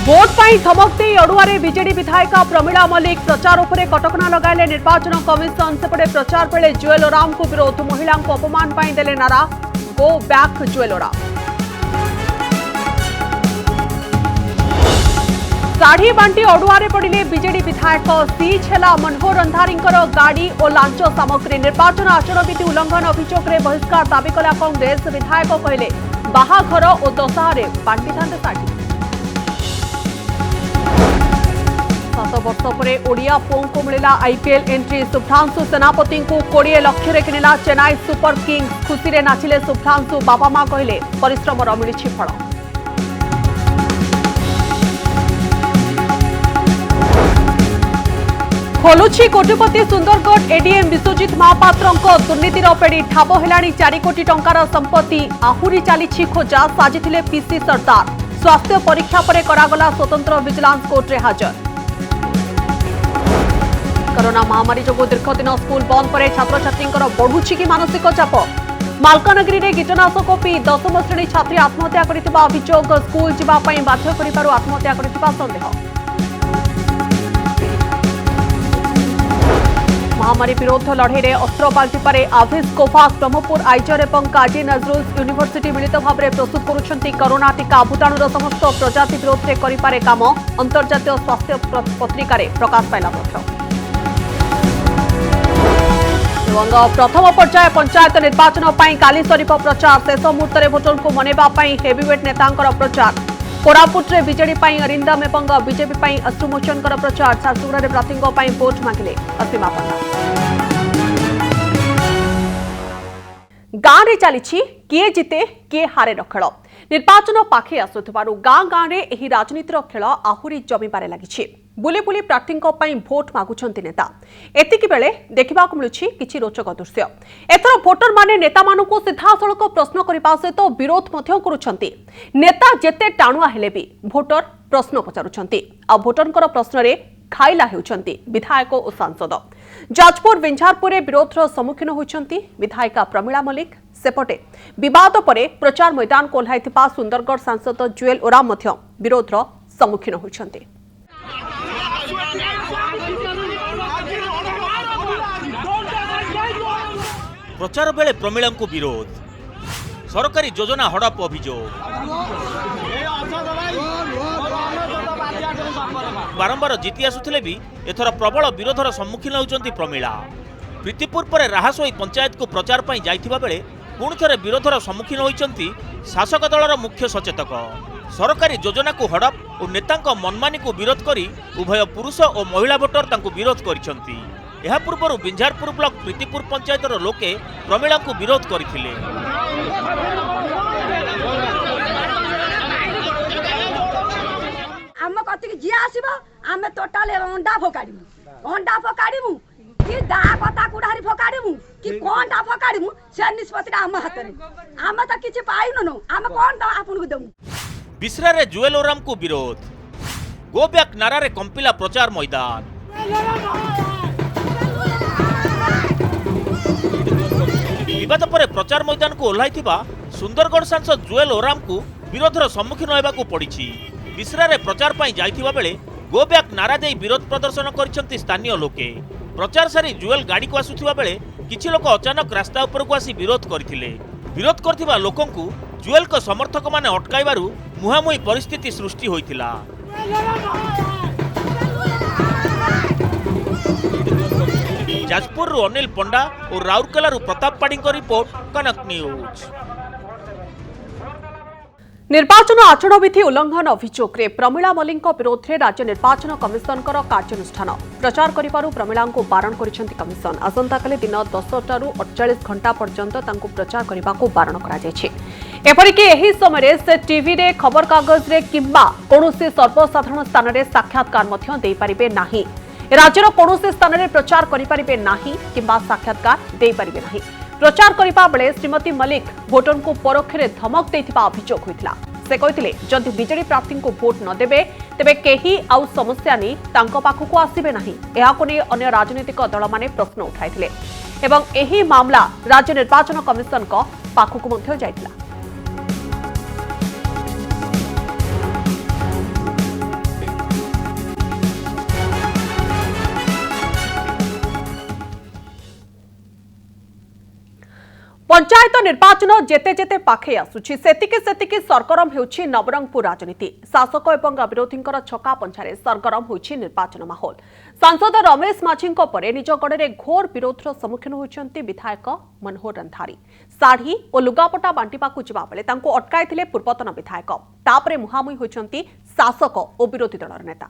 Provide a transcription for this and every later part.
Vote पर धमक दे अड़ुआरे BJD विधायिका प्रमीला मल्लिक प्रचार उपरे कटकणा लगाइले निर्वाचन कमिशन। सेपटे प्रचार बेले जुएल ओराम को विरोध, महिला अपमान पर देले नारा गो बैक जुएल ओराम। साढ़ी बांटी अड़ुआरे पड़िले बीजेडी विधायक, सीज है मनोहर अंधारींकर गाड़ी और लांच सामग्री। निर्वाचन आचरण विधि उल्लंघन अभियोग में बहिष्कार दाबी कला कांग्रेस। विधायक कहले बाहाघर और दशहरे बांटी था साढ़ी। 7 वर्ष पर ओडिया पुओं को मिला आईपीएल एंट्री। शुभ्रांशु सेनापति को 20 लाख रे किनिला चेन्नई सुपर किंग्स। खुशी रे नाचिले शुभ्रांशु, बाबा मां कहले परिश्रमर मिलिछि फल। खोलुछि कोटिपति सुंदरगढ़ एडीएम विश्वजित महापात्र दुर्नीतिर पेड़ी। ठाब हेलाणी 4 कोटी टंकार संपत्ति। आहुरी चली खोजा, साजिथिले पीसी सरदार। स्वास्थ्य परीक्षा पर करागला स्वतंत्र विजिलेंस कोर्ट रे हाजर। कोरोना महामारी जो दीर्घ दिन स्कूल बंद पर छात्र छात्री बढ़ुछि कि मानसिक चाप। मालकानगिरी में कीटनाशक पी 10म श्रेणी छात्री आत्महत्या करथिबा अभियोग। स्कूल जावाई बाध्य करिबारु आत्महत्या करथिबा संदेह। महामारी विरोध लड़े में अस्त्र बाल्टिपारे आभिस कोभाक्स ब्रह्मपुर आइजर और काजी नजरुल यूनिवर्सिटी मिलित भाव में प्रस्तुत करुछंती कोरोना टीका। भूताणुर समस्त प्रजाति विरोध में करिपारे काम। अंतर्जातीय स्वास्थ्य पत्रिका प्रकाश पाइला तथ्य। प्रथम पर्याय पंचायत निर्वाचन काली सरीफ प्रचार। शेष मुहूर्त में भोटर को मनैबा हेवीवेट नेता प्रचार। कोरापुट में बीजेडी अरिंदम और बीजेपी अश्रुमोचन प्रचार। झारसुगुड़ा में प्रार्थी भोट मांगिले असीमा पण्डा। गाँव में चली किए जिते किए हारे खेल। निर्वाचन पाखे आसुथिबारु गाँ गाँव में एही राजनीतिर खेल आहुरी जमीबारे लागिछि। बुले बुले प्रार्थी भोट मागुछंती नेता। एतिकी बेले देखा मिलुछि किछि रोचक दृश्य। एथर भोटर माने नेता मानकु सीधासलख प्रश्न करबा सहित विरोध मध्य करुछंती। नेता जेते टाणुआ हेले भी भोटर प्रश्न पचारुछंती। आ भोटरकर प्रश्न रे खाइला हेउछंती विधायक और सांसद। जाजपुर विंझारपुर विरोधर सम्मुखीन होइछंती विधायिका प्रमीला मल्लिक। सेपटे विवाद पर प्रचार मैदान को ओह्लाइथिबा सुंदरगढ़ सांसद जुएल ओराम मध्य विरोधर सम्मुखीन होइछंती। प्रचार बेले प्रमीला को विरोध, सरकारी योजना हड़प अभियोग। बारंबार जीति आसुथिले भी एथर प्रबल विरोधर सम्मुखीन होउचंती प्रमीला। प्रीतिपुर पर राहस होई पंचायत को प्रचार पई जाइथिबा बेले पुणी थरे विरोधर सम्मुखीन होइचंती शासक दलर मुख्य सचेतक। सरकारी योजना को हड़प और नेतांक मनमानी को विरोध करी उभय पुरुष और महिला भोटर तांको विरोध करिसंती। एहा पूर्व विंझारपुर ब्लॉक प्रीतिपुर पंचायतर लोके प्रमीला को विरोध करथिले। आम कति जी आसीबो आमे टोटल अंडा फोकाडीमु कि दा कथा कुडारी फोकाडीमु कि कोनटा फोकाडीमु से निष्पत्ति आम हाथ रे। आम त किछि पाइनु न, आम कोन त आपन को देमु। बिसरा रे जुएल ओराम को विरोध, गो बैक नारा रे कंपिला प्रचार मैदान। विवाद पर प्रचार मैदान को ओह्लाइथिबा सुंदरगढ़ सांसद जुएल ओराम को विरोधर सम्मुखीन होबाकू पड़िछि। बिसरा रे प्रचार पई जाइथिबा बेले गो बैक नारा दे विरोध प्रदर्शन करिसंती स्थानीय लोके। प्रचार सारी जुएल गाड़ी को आसुथिबा बेले किछि लोक अचानक रास्ता ऊपर को आसी विरोध करथिले। विरोध करथिबा लोकंकु जुएल को समर्थक माने अटकाइबारु मुहामुही परिस्थिति सृष्टि होइथिला। जाजपुर अनिल पंडा और राउरकेला प्रताप पाढ़ी रिपोर्ट, कनक न्यूज। निर्वाचन आचरण विधि उल्लंघन अभियोग में प्रमीला मल्लिक विरोध में राज्य निर्वाचन कमिशन कार्यानुष्ठान। प्रचार करिबारु प्रमीला को बारण करिसेंती कमिशन। आसंताकाली दिन 10 रु 48 घंटा पर्यंत तांको प्रचार करने को बारण करा जायछि। एपरिक एही समय से टीवी रे, खबर कागज रे किंबा कोनोसी सर्वसाधारण स्थान रे साक्षात्कार मध्य देई परिबे नाही। राज्यर कोनोसी स्थान रे प्रचार करि परिबे नाही किंबा साक्षात्कार देई परिबे नाही। प्रचार करबा बेले श्रीमती मल्लिक भोटर को परोक्षरे धमक देथिबा अभियोग होइतला। से कहिथिले जदि बीजेडी प्रार्थी को भोट न देबे तेबे केही आउ समस्या नै तांको पाखकु आसीबे नाही। एहाको नै अन्य राजनीतिक दल माने प्रश्न उठाइथिले एवं एही मामला राज्य निर्वाचन कमिशन को पाखकु मध्य जाइतला। पंचायत निर्वाचन जेते जेते पाखे आसुछि सेतिके सेतिके सरगरम हेउछि नवरंगपुर राजनीति। शासक एवं विरोधी छका पंछारे सरगरम होइछि निर्वाचन माहौल। सांसद रमेश माझीଙ୍କ परे निज गड़े घोर विरोधर सम्मुखीन होइछन्ति विधायक मनोहर रंधारी। साड़ी और लुगापटा बांटिबाकू जिबा बेले तांको अटकाइथिले पूर्वतन विधायक। तापरे मुहामुही होइछन्ति शासक और विरोधी दलर नेता।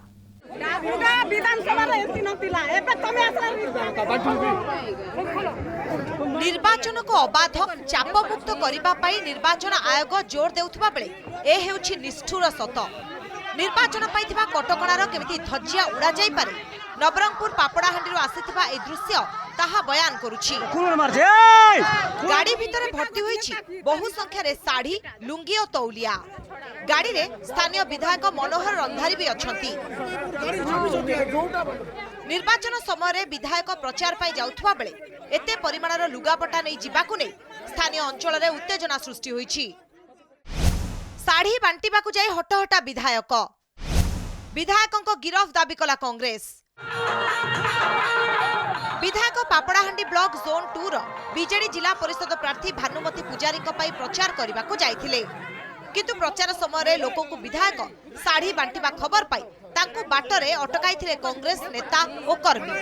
निर्वाचन को अबाध चापमुक्त करने निर्वाचन आयोग जोर देउथिबा बेले ए हेउछि निष्ठुर सत। निर्वाचन पाइथिबा कटकणार केमिति धज्जिया उड़ा जाई पारे नवरंगपुर पापड़ाहांडी आसीथिबा ए दृश्य ताहा बयान करुछि। गाड़ी भितरे भर्ती होईछि बहु संख्या रे साड़ी लुंगी और तौलिया। गाड़ी रे स्थानीय विधायक मनोहर रंधारी भी अछंती। निर्वाचन समय विधायक प्रचार पाई जाउथबा बेले एते परिमाणर लुगापटा नै जिबाकू नै स्थानीय अंचल रे उत्तेजना सृष्टि होईछि। साड़ी बांटिबाकू जाई हटहटा विधायक। विधायकंको गिरफ दाबी कला कांग्रेस। विधायक पापड़ाहांडी ब्लॉक जोन 2 रो बीजेडी जिला परिषद प्रार्थी भानुमती पुजारी प्रचार करने जाइथिले, किंतु प्रचार समय लोकों को विधायक साड़ी बांटिबा खबर पाई तांको बाटरे अटकाइथिले कांग्रेस नेता और कर्मी।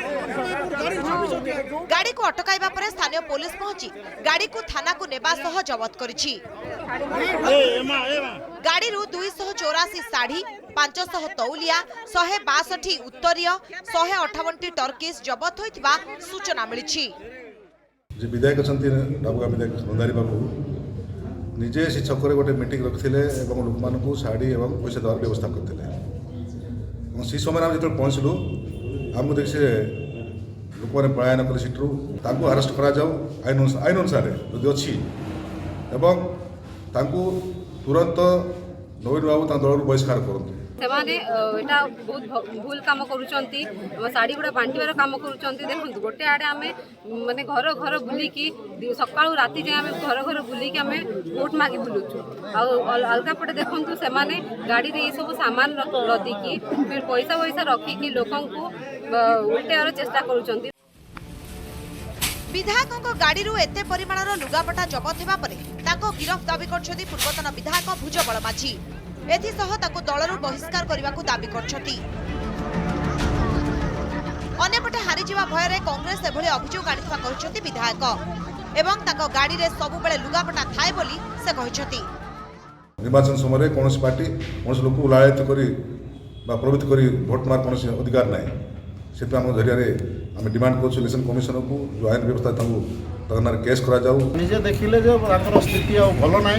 गाड़ी को अटकाइबा परे स्थानीय पुलिस पहुंची गाड़ी को थाना को नेबा सह जबत करिछि। गाड़ी रु 284 साड़ी 500 तौलिया 162 उत्तरीय 158 टर्किश जबत होइतिबा सूचना मिलिछि। जे विधायक छंती डाबुगा विधायक रंधारी बाबू निजे से छक गोटे मीटिंग रखिले एवं लोक मानकू साड़ी एवं पैसा देवार व्यवस्था करथिले। से समय आम जो पहुँचलु आमको देख से लोक मैंने पलायन कले सीटू तांको अरेस्ट करा जाऊ आईन अनुसार जदि अच्छी एवं तांको तुरंत नवीन बाबू दल बहिष्कार करते एटा बहुत भूल काम करुचंती साड़ी गुड़ा बांटिबार काम करुचंती। देखो गोटे आड़े आमे माने घर घर बुलिकी सकाळु राति जे आमे घर घर बुलिकी आमे वोट मागी बुलुचु अलगा पटे देखंतु से माने गाड़ी रे सब सामान लदिकी फिर पैसा पैसा रखिकी लोकन को उल्टेर चेष्टा करुचंती। विधायक गाड़ी रु एते परिमाणर लुगापटा जबत हेबा परे ताको गिरफ दाबी करछथि पूर्वतन विधायक भुजबल माझी। एथिसह ताको दलरू बहिष्कार करबाकू दाबी करछथि। अन्यपटे हारिजिबा भୟରେ कांग्रेस एभଳି अभियोग आनिथिबा कहछथि विधायक एवं ताको गाड़ी रे सब बेले लुगापटा थाए बोली से कहछथि। निर्वाचन समय कौन पार्टी कौन लोक उलायित करी बा प्रवृत्ति करी भोट मार कौन अधिकार ना से जरिया आम डिमांड कर इलेक्शन कमिशन को जो आईन व्यवस्था तहनार केस करा जाऊ। निजे देखिले जो ताकर स्थिति आ भल ना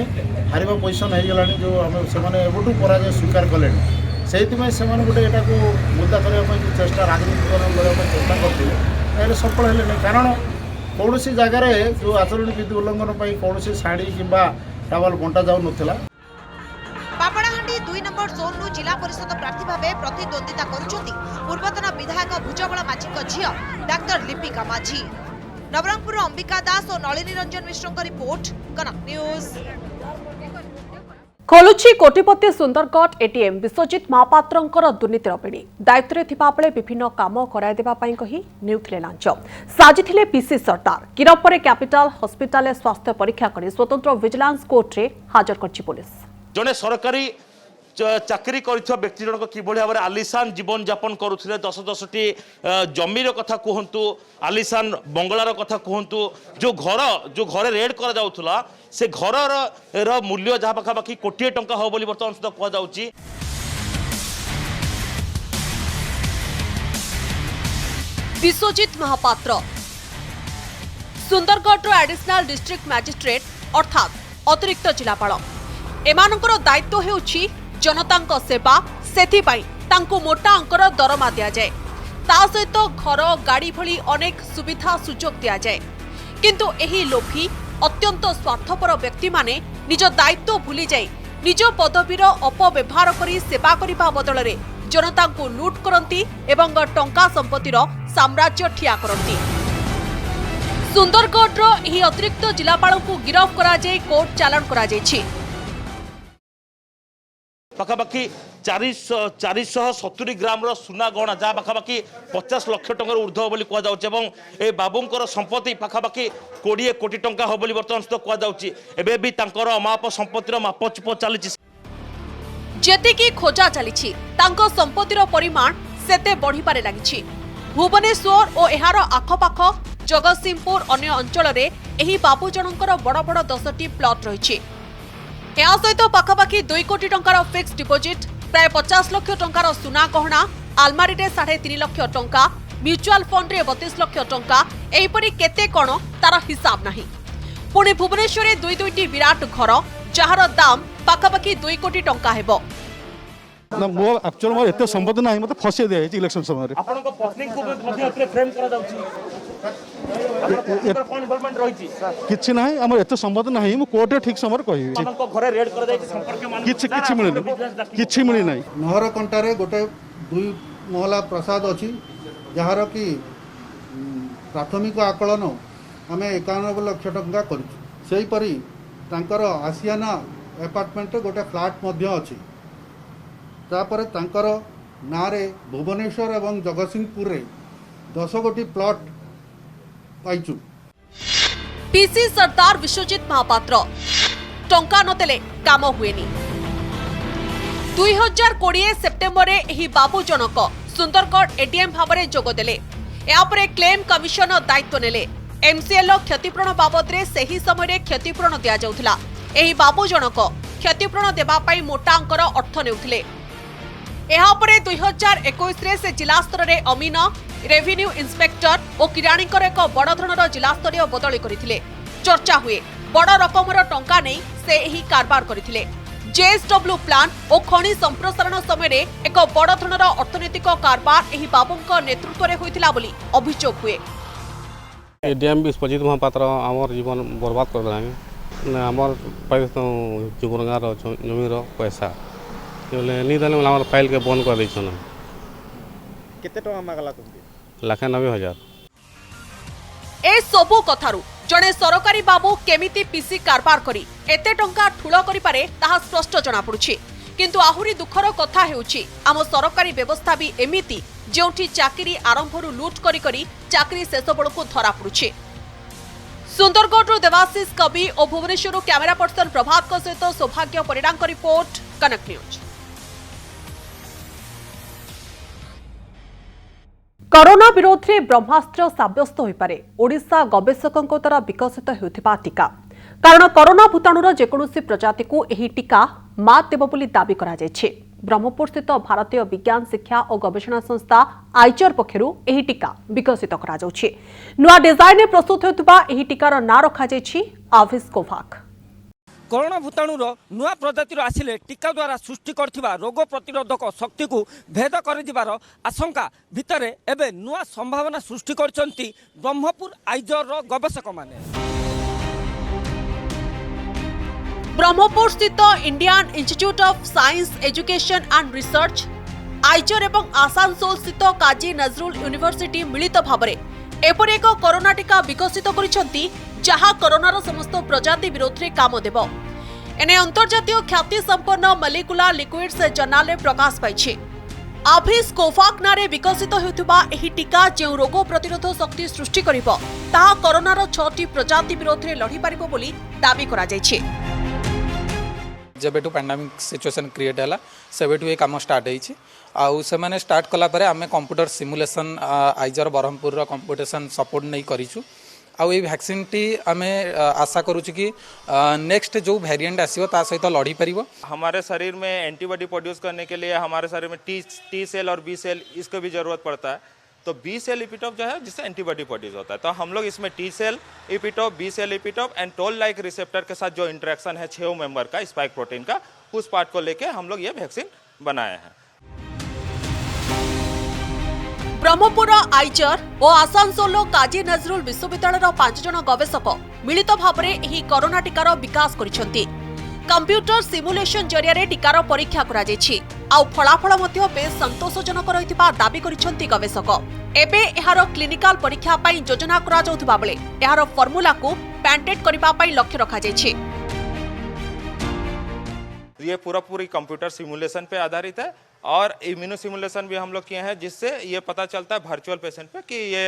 हारिबा पोजिशन हो गलानी जो आम से एवटू पराजय स्वीकार कले से गोटे यहाँ मुद्दा करने चेष्टा राजनीतिकरण करने चेष्टा करते सफल है नहीं। कारण कौन जगार जो आचरण विधि उल्लंघन कौन शाड़ी कि टावल बंटा जाऊ नथिला। पापड़ाहांडी 2 नंबर जोन नु जिला परिषद प्रार्थी भावे प्रतिद्वंदिता करुचंती पूर्वतन विधायक भुजबल माझी झियो डाक्टर लिपिका माझी। नवरंगपुर अंबिका दास और नलिनी रंजन मिश्र रिपोर्ट कनक न्यूज। खोलुछि कोटिपति सुंदरगढ़ एटीएम। विश्वजित महापात्रंकर दुर्नीतिर पिड़ी दायित्व थिबा बेले विभिन्न काम कराय देबा पई कही नेउथिले लांच साजिथिले पीसी सरदार। गिरफ परे कैपिटल हॉस्पिटल स्वास्थ्य परीक्षा करी स्वतंत्र विजिलेंस कोर्ट रे हाजर करछि पुलिस। जने सरकारी चाकरी कर व्यक्ति जनक कि भाव में आलिशान जीवन यापन करुले 10-10टी जमीर कथा कहतु आलिशान बंगलार कथा कहतु जो घर रेड कर जाउथला से घर मूल्य जहाँ पाखापाखि कोटी टंका हो बोली बर्तमान सुधा कहुच्छी। Biswajit Mohapatra Sundargarh additional district magistrate अर्थात अतिरिक्त जिलापाल एमानकर दायित्व हेउछि जनता सेवा सेथिपाई तांको मोटा अंकर दरमा दिया जाए ता सहित घर गाड़ी भली अनेक सुविधा सुजोग दिया जाए। किंतु एही लोभी अत्यंत स्वार्थपर व्यक्ति माने निज दायित्व भूली जाए निज पदवीर अपव्यवहार करी सेवा करबा बदल रे जनता को लूट करती एवं टंका संपत्तिर साम्राज्य ठिया करती। सुंदरगढ़ एही अतिरिक्त जिलापाल को गिरफ करा जाए कोर्ट चालान करा जायछि। पाखापाखि 470 ग्राम सुना गहना जहाँ पाखापाखि 50 लाख टंकार ऊर्ध्व बोली कहुच्छे ए बाबूंकर संपत्ति पाखापाखि 20 कोटी टंका हो बोली बर्तमान सुद्धा कहुच्छी एबे भी तांकर अमाप संपत्तिर मापचुप चली जेतिकी खोजा चली संपत्तिर परिमाण सेते बढ़िबारे लागिछि। भुवनेश्वर और एहार आखपाख जगतसिंहपुर अन्य अंचल में बाबू जनकर बड़ बड़ 10टी प्लॉट रही सहित पाखापाखि 2 कोटी टंकार फिक्स डिपोजिट प्राय 50 लाख टंकार सुना गहना आलमारी 3.5 लाख टंका म्यूचुआल फंड रे 32 लाख टंका एहीपरि केते कण तार हिसाब नाही। पुणी भुवनेश्वर 2-2टी विराट घर जार दाम पाखापाखि 2 कोटी टंका हेबो। ना मो एक्चुअल मोर एते संपत्ति नाही मते फसे दिया इलेक्शन समय रे आपन को पत्नी को मध्य एते फ्रेम करा जाउची कोन इन्वॉल्वमेंट रहिची किछि नाही हमर एते संपत्ति नाही मु कोर्ट रे ठीक समय कहि आपन को घरे रेड कर जाई संपर्क मान किछि मिली नाही। नहर कंटारे गोटे 2 महला प्रसाद अछि जहार कि प्राथमिक आकलन आमे 91 लाख टंका करिछु सेही परी तांकर आसियाना अपार्टमेंट गोटे फ्लैट मध्य अछि तापर तांकर नारे भुवनेश्वर एवं जगतसिंहपुर रे 10 कोटी प्लॉट पाइछु। पीसी सरदार विश्वजित महापात्र टंका नदेले काम हुएनी। 2020 सेप्टेम्बर रे एही बाबू जनक सुंदरगढ़ एडीएम भावरे जोगदेले यापरे क्लेम कमिशन दायित्व नेले। एमसीएल क्षतिपूरण बाबद रे सही समय क्षतिपूरण दिया जाउथला। एही बाबू जनक क्षतिपूरण देबा पई मोटा अंकर अर्थ नेउथिले। एहा परे 2021 रे से जिला स्तर रे अमीन रेवेन्यू इंस्पेक्टर और किराणीकर एक बड़ धरणर जिला स्तरीय बदली करथिले। चर्चा हुए बड़ रकमर टंका नहीं से एही कारबार करथिले। जेएसडब्ल्यू प्लान और खनि संप्रसारण समय रे एक बड़ धरणर अर्थनैतिक कारबार एही बाबूंक नेतृत्व रे होइथिला बोली अभियोग हुए। एडीएम विश्वजित महापात्र आमर जीवन बर्बाद कर देलानी आमर जुगरगार जमीर पैसा नहीं देले आमर फाइल के बंद कर दैछन। केते टका मागला तुमके 1,90,000। ए सबु कथारु जणे सरकारी बाबू केमिति पीसी कारबार करी एते टंका ठुळ करि पारे ताहा स्पष्ट जना पड़ुछि। किंतु आहुरी दुखर कथा हेउछि आम सरकारी व्यवस्था भी एमिति जेउठी चाकरी आरंभरू लूट करी करी चाकरी शेष बेलू धरा पड़ुछि। सुंदरगढ़ देवाशीष कवि और भुवनेश्वर कैमेरा पर्सन प्रभात सहित सौभाग्य परिडांक रिपोर्ट कनेक्ट न्यूज। कोरोना विरोध में ब्रह्मास्त्र साब्यस्त हो पारे ओडिशा गवेषकों द्वारा विकसित होता टीका। कारण कोरोना भूताणुर जेकोसी प्रजाति को यह टीका मात देव बोली दाबी करा जायछि। ब्रह्मपुर स्थित भारतीय विज्ञान शिक्षा और गवेषणा संस्था आइचर पक्षरु यह टीका विकसित करा जाउछि। नुआ डिजाइन में प्रस्तुत होता यह टीकार ना रखा जायछि आविस कोभाक। कोरोना भूताणुर नुआ प्रजातिर आसिले टीका द्वारा सृष्टि करथिबा रोग प्रतिरोधक शक्ति को भेद कर आशंका भितर एबे नुआ संभावना सृष्टि करछंती ब्रह्मपुर आइजर गवेषक माने। ब्रह्मपुर स्थित Indian institute of science education and research आइजर एवं आसानसोल स्थित काजी नजरुल यूनिवर्सिटी मिलित भावरे एपरि एक कोरोना टीका विकसित करिसंती जहा कोरोनार समस्त प्रजाति विरोध में काम देव। एने अंतर्जातीय ख्याति संपन्न मलिकुलर लिक्विड्स जर्नाल में प्रकाश पाई। आभिस कोभाक नारे विकसित होता यह टीका जो रोग प्रतिरोध शक्ति सृष्टि करिबो ताहा कोरोनार 6टी प्रजाति विरोध में लड़ी पारिबो बोली दाबी करा जायछि। जब पैंडेमिक सिचुएशन क्रिएट है सेबेठू ये कम स्टार्ट होती आउ से मैंने स्टार्ट कलापर आम computer simulation IISER Berhampur computation support नहीं करूँ आउ ये वैक्सीन टी आम आशा करुँ कि नेक्स्ट जो वेरिएंट आसो ता सहित लड़ी पार। हमारे शरीर में एंटीबॉडी प्रोड्यूस करने के लिए हमारे शरीर में टी सेल और बी सेल इसको भी ज़रूरत पड़ता है। तो बी सेल इपिटॉप जो है जिससे एंटीबॉडी प्रोड्यूस होता है तो हम लोग इसमें T cell epitope B cell epitope and toll like receptor के साथ जो इंटरेक्शन है 6 मेंबर का स्पाइक प्रोटीन का उस पार्ट को लेके हम लोग ये वैक्सीन बनाए हैं। ब्रह्मपुर आइचर और आसानसोल काजी नजरुल विश्वविद्यालय 5 जन गवेषक मिलित भाव में यह कोरोना टीकार विकास करिसेंती। कंप्यूटर सिमुलेशन जरिया टीकार परीक्षा करा जायछि आउ फलाफल मध्य बेस संतोषजनक रहितबा दाबी करिसेंती गवेषक। एबे एहार क्लिनिकल परीक्षा पई योजना करा जाउथबा बेले एहार फॉर्मूला को पैटेंट करिबा पई लक्ष्य रखा जायछि। ये पूरी कंप्यूटर सिमुलेशन पे आधारित है और इम्यूनो सिमुलेशन भी हम लोग किए हैं, जिससे ये पता चलता है वर्चुअल पेशेंट पे कि ये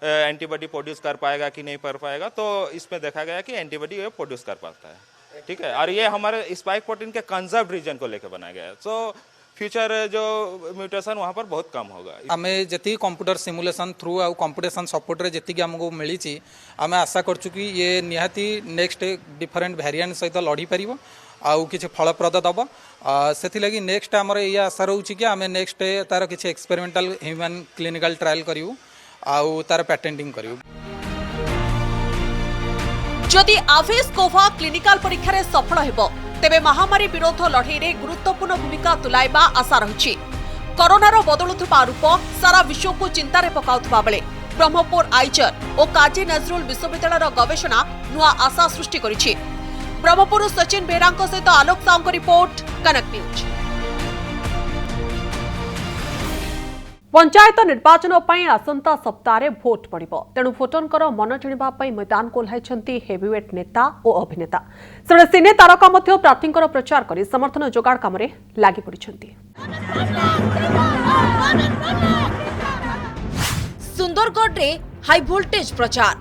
एंटीबॉडी प्रोड्यूस कर पाएगा कि नहीं कर पाएगा। तो इसमें देखा गया कि एंटीबॉडी ये प्रोड्यूस कर पाता है, ठीक है। और ये हमारे स्पाइक प्रोटीन के कंजर्व रीजन को लेकर बनाया गया है, सो फ्यूचर जो म्यूटेशन वहाँ पर बहुत कम होगा। आमे जति कंप्यूटर सिमुलेशन थ्रू आ कंप्यूटेशन सपोर्ट रे जति हमको मिली आमे आशा करछु कि ये निहाती नेक्स्ट डिफरेंट वेरिएंट सहित लड़ी परिबो आउ किछि फलप्रद दब से लगी नेक्स्ट आमर ये आशा रोचे कि आमे नेक्स्ट तार किछि एक्सपेरिमेंटल ह्यूमन क्लिनिकल ट्रायल करिवु आउ तार पेटेंटिंग करिवु। जदि आवेश कोभा क्लिनिकाल परीक्षा रे सफल हेबो तेबे महामारी विरोध लड़ाई रे गुरुत्वपूर्ण भूमिका तुलाइबा आशा रही। कोरोनार बदलुवा रूप सारा विश्व को चिंतार पकाउथबा बेले ब्रह्मपुर आइचर और काजी नजरुल विश्वविद्यालय गवेषणा नुआ आशा सृष्टि करिछि। ब्रह्मपुर सचिन बेहरा सहित आलोक साहू रिपोर्ट, कनक न्यूज। पंचायत निर्वाचन आसंता सप्ताह भोट पड़िबो, तेणु भोटरंकर मन जिणिबा मैदान को ओह्लाइछन्ति हेवीवेट नेता और अभिनेता। सेबडे सिने तारका मध्य प्रार्थींकर प्रचार करी समर्थन जोगाड़ कामरे लागि पड़िछन्ति। सुंदरगढ़ रे हाई वोल्टेज प्रचार,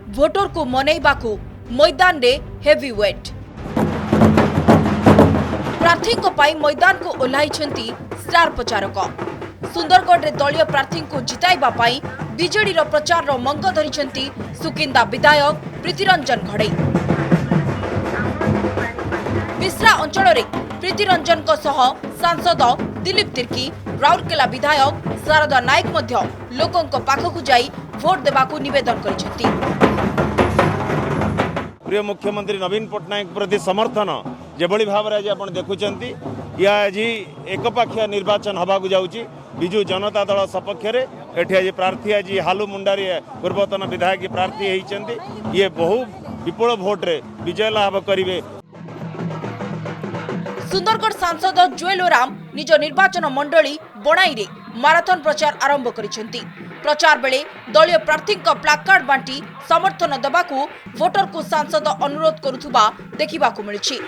भोटर को मनैबाकू मैदान रे हेवीवेट। प्रार्थी को पाई मैदान को ओह्लाइछन्ति स्टार प्रचारक। सुंदरगढ़ रे दलीय प्रार्थी को जिताइबा पाई बीजेडी रो प्रचार रो मंग धरिछन्ति सुकिंदा विधायक प्रीतिरंजन घड़ई। बिस्रा अंचल रे प्रीतिरंजन को सह सांसद दिलीप तिर्की, राउरकेला विधायक शारदा नायक मध्य लोकों को पाखकु जाई भोट देबाकू निवेदन करिछन्ति। प्रिय मुख्यमंत्री नवीन पट्टनायक प्रति समर्थन जेभली भाव आज आप देखुंत या आज एकपाखिया निर्वाचन हवाक जाऊँगी। विजु जनता दल सपक्ष एठी आज प्रार्थी आज हालू मुंडारी पूर्वतन विधायक प्रार्थी होती, ये बहु विपुल भोट रे विजय लाभ करेंगे। सुंदरगढ़ सांसद जुएल ओराम निज निर्वाचन मंडली बणाई रे माराथन प्रचार आरंभ करिसेंति। प्रचार बेले दलीय प्रार्थी प्लाकार्ड बांटी समर्थन दबाकू भोटर को सांसद अनुरोध करुथुबा देखिबाकू मिलिछि।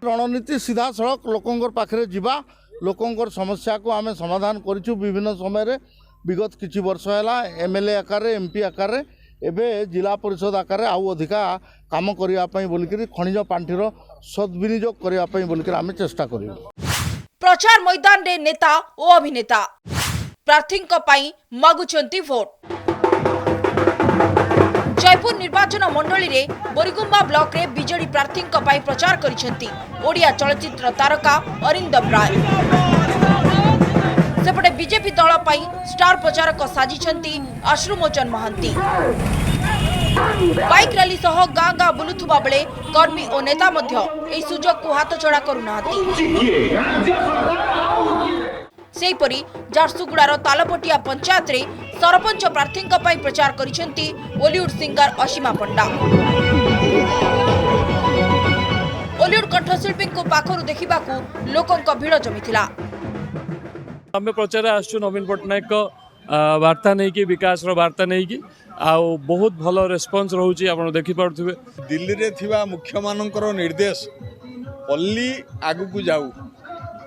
रणनीति सीधा सड़क लोकंर पाखरे जिबा, लोकंर समस्या को आमे समाधान करिछु। विभिन्न समय रे विगत किछि वर्ष हैला एमएलए आकार रे एमपी आकार रे एबे जिला परिषद आकार रे आउ अधिका काम करिया पई बोलिकरी खनिज पांठीर सद्विनियोग करिया पई बोलिकरी आमे चेष्टा करियो। प्रचार मैदान रे नेता ओ अभिनेता प्रार्थी पाई मागुचंती भोट। जयपुर निर्वाचन मंडली रे बोरीगुम्बा ब्लॉक रे बीजेडी प्रार्थी पाई प्रचार करिसेंती ओडिया चलचित्र तारका अरिंदम राय। सेपटे बीजेपी दल पाई स्टार प्रचारक साजिछंती अश्रुमोचन महांती। बाइक रैली सह गाँ गाँ बुलुथुबा बेले कर्मी और नेता मध्य एई सुजोग को हाथ छड़ा करुनाहांती। सेहीपरि झारसुगुड़ार तालपटिया पंचायत रे सरपंच प्रार्थी प्रचार करिसेंती बॉलीवुड सिंगर असीमा पंडा। बॉलीवुड कंठशिल्पी को पाखरु देखिबाकू लोकंक भीड़ जमिथिला। आमे प्रचार आसु नवीन पट्टनायक वार्ता नहीं कि विकास रो वार्ता नहीं कि आउ बहुत भलो रेस्पॉन्स रहउची। आपण देखि पारथुबे दिल्ली रे थिबा मुख्य मानकर निर्देश पल्ली आगु को जाऊ,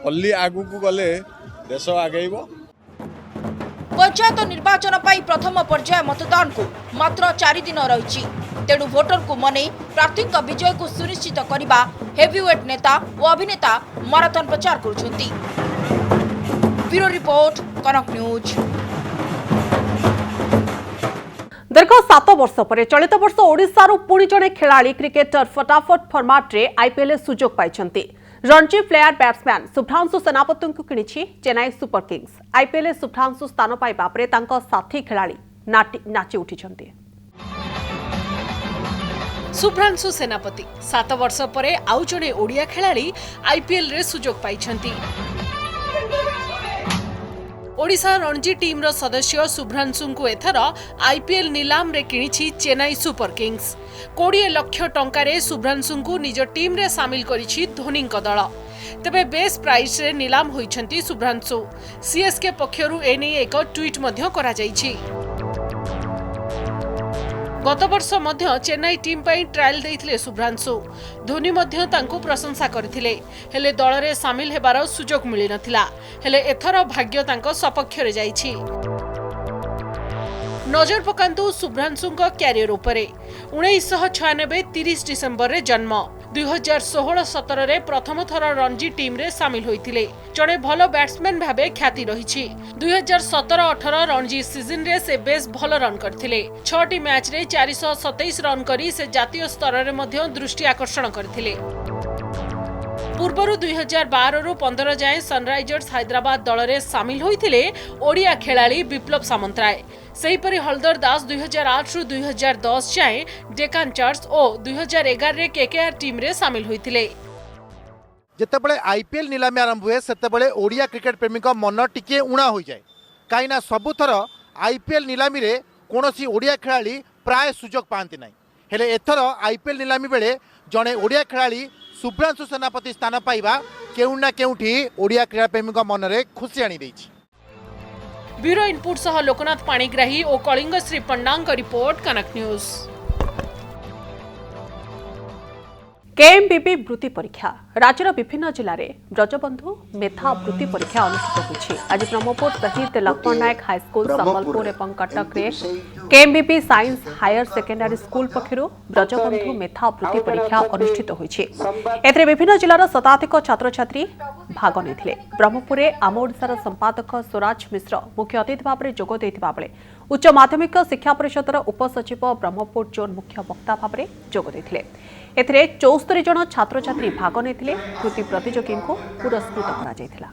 पल्ली आगु को गले देश आगेइबो। पंचायत निर्वाचन पाई प्रथम पर्याय मतदान को मात्र 4 दिन रही, तेणु भोटर को मने प्रार्थी विजय को सुनिश्चित करने हेवीवेट नेता और अभिनेता माराथन प्रचार करुछंती। ब्यूरो रिपोर्ट, कनक न्यूज। दीर्घ 7 वर्ष पर चलित वर्ष ओडिशारू पुणी जड़े खेलाड़ी क्रिकेटर फटाफट फर्माट रे आईपीएल सुजोग पाइछंती। रणजी प्लेयर बैट्समैन शुभ्रांशु सेनापति को किଣିଛି Chennai super kings. IPL Subhranshu स्थान पाइबा परे तांको साथी खेलाड़ी नाची उठिछंती। शुभ्रांशु सेनापति 7 वर्ष पर आउ जड़े ओडिया खेलाड़ी आईपीएल रे सुजोग पाइछंती। ओडिशा रणजी टीम रो सदस्य शुभ्रांशु को एथर आईपीएल नीलाम रे किଣିଛି चेन्नई सुपर किंग्स। 20 लाख टंका रे शुभ्रांशु को निज टीम रे शामिल करिछि धोनी दल। तेबे बेस प्राइस रे नीलाम होइछंती शुभ्रांशु। सीएसके पक्षरु एने एक ट्वीट मध्य करा जाइछि। गत वर्ष मध्य चेन्नई टीम पई ट्रायल देइथिले शुभ्रांशु। धोनी मध्य तांकु प्रशंसा करथिले, हेले दल रे शामिल हेबार सुजोग मिली नथिला। हेले एथर भाग्य तांको सपक्ष रे जाइछि। नजर पकांतु शुभ्रांशुଙ୍କ क्यारियर उपरे। 1996 30 डिसेम्बर रे जन्म। 2016-17 रे प्रथम थर रणजी टीम रे शामिल होइथिले। जणे भलो बैट्समैन भाबे ख्याति रहिछि। 2017-18 रणजी सीजन रे से बेस भलो रन करथिले। 6टी मैच रे 427 रन करी से जातीय स्तर रे मध्य दृष्टि आकर्षण करथिले। पूर्वरु 2012 15 जाए सनराइजर्स हैदराबाद दल रे शामिल होइथिले ओडिया खेलाड़ी विप्लव सामंतराय। सेहीपरि हलदर दास 2008 रु 2010 जाए डेकान चार्ज और 2011 रे केकेआर टीम रे शामिल होइथिले। जेतेबेले आईपीएल नीलामी आरंभ हुए सेतेबेले ओडिया क्रिकेट प्रेमी का मन टिके उणा हो जाए, कहीं सबुथर आईपीएल नीलामी रे कोनोसी ओडिया खेलाड़ी प्राय सुजोग पाती ना। हेले एथर आईपीएल नीलामी बेले जड़े ओडिया खेलाड़ी शुभ्रांशु सेनापति स्थान पाइबा केउ ना केउठी ओडिया क्रीड़ा प्रेमी मन में खुशी आनी देछि। ब्यूरो इनपुट सह लोकनाथ पाणिग्राही और कलिंग श्री पंडांग रिपोर्ट कनक न्यूज। केएमबीपी वृत्ति परीक्षा राज्यर विभिन्न जिले में ब्रजबंधु मेधा वृत्ति परीक्षा अनुष्ठित होती। आज ब्रह्मपुर शहीद लक्ष्मण नायक हाईस्कल संबलपुर और कटक रे केएमबीपी साइंस हायर सेकेंडरी स्कूल पक्षर ब्रजबंधु मेधा वृत्ति परीक्षा अनुष्ठित होती। एथिरे विभिन्न जिलार शताधिक छात्र छात्री भाग नहीं। ब्रह्मपुर में आम ओडिशार संपादक स्वराज मिश्र मुख्य अतिथि भाव में जोग देथिबा बेले उच्च माध्यमिक शिक्षा परिषदर उपसचिव ब्रह्मपुर जोन मुख्य वक्ता भाव में जोग देथिले। एथिरे 74 जन छात्र छात्री भाग नेथिले। कृति प्रतियोगी को पुरस्कृत करा जायथिला।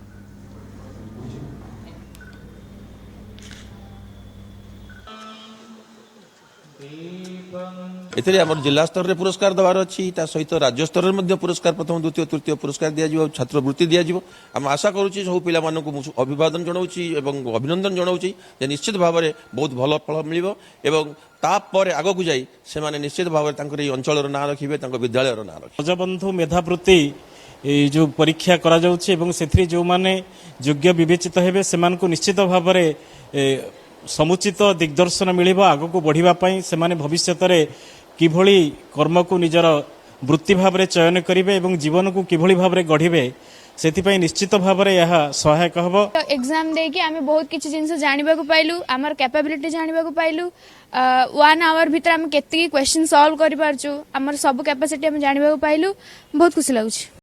एथिरे हमर जिला स्तर रे पुरस्कार दबार अछि, ता सहित राज्य स्तर रे पुरस्कार प्रथम द्वितीय तृतीय पुरस्कार दिया जिवो, छात्रवृत्ति दिया जिवो। हम आशा करूछि सब पिला मानकु अभिवादन जणाउछि एवं अभिनंदन जणाउछि जे निश्चित भाव में बहुत भल फल मिलिबो एवं तापर आगकु जाई से माने निश्चित भाव में तांकर ई अंचल रो ना रखिबे, तांकर विद्यालय रो ना रखिबे। ब्रजबंधु मेधावृत्ति जो परीक्षा करा जाउछि एवं सेथि जो माने योग्य विवेचित हेबे सेमानकु निश्चित भाव में समुचित दिग्दर्शन मिलिबो आगकु बढ़िबा पई। सेमाने भविष्यत रे किभଳି कर्म को निजर वृत्ति भाव में चयन करेंगे और जीवन को किभଳି भाव में गढ़े से निश्चित भाव में यह सहायक हम। एग्जाम देके आमे बहुत किसी जिनस जानिबा को पाइलु, आमर कैपेबिलिटी जानिबा को पाइलु। 1 आवर भीतर आमे केते क्वेश्चन सॉल्व करि पारछु, आमर सब कैपेसिटी आमे जानिबा को पाइलु। बहुत खुशी लागुछि।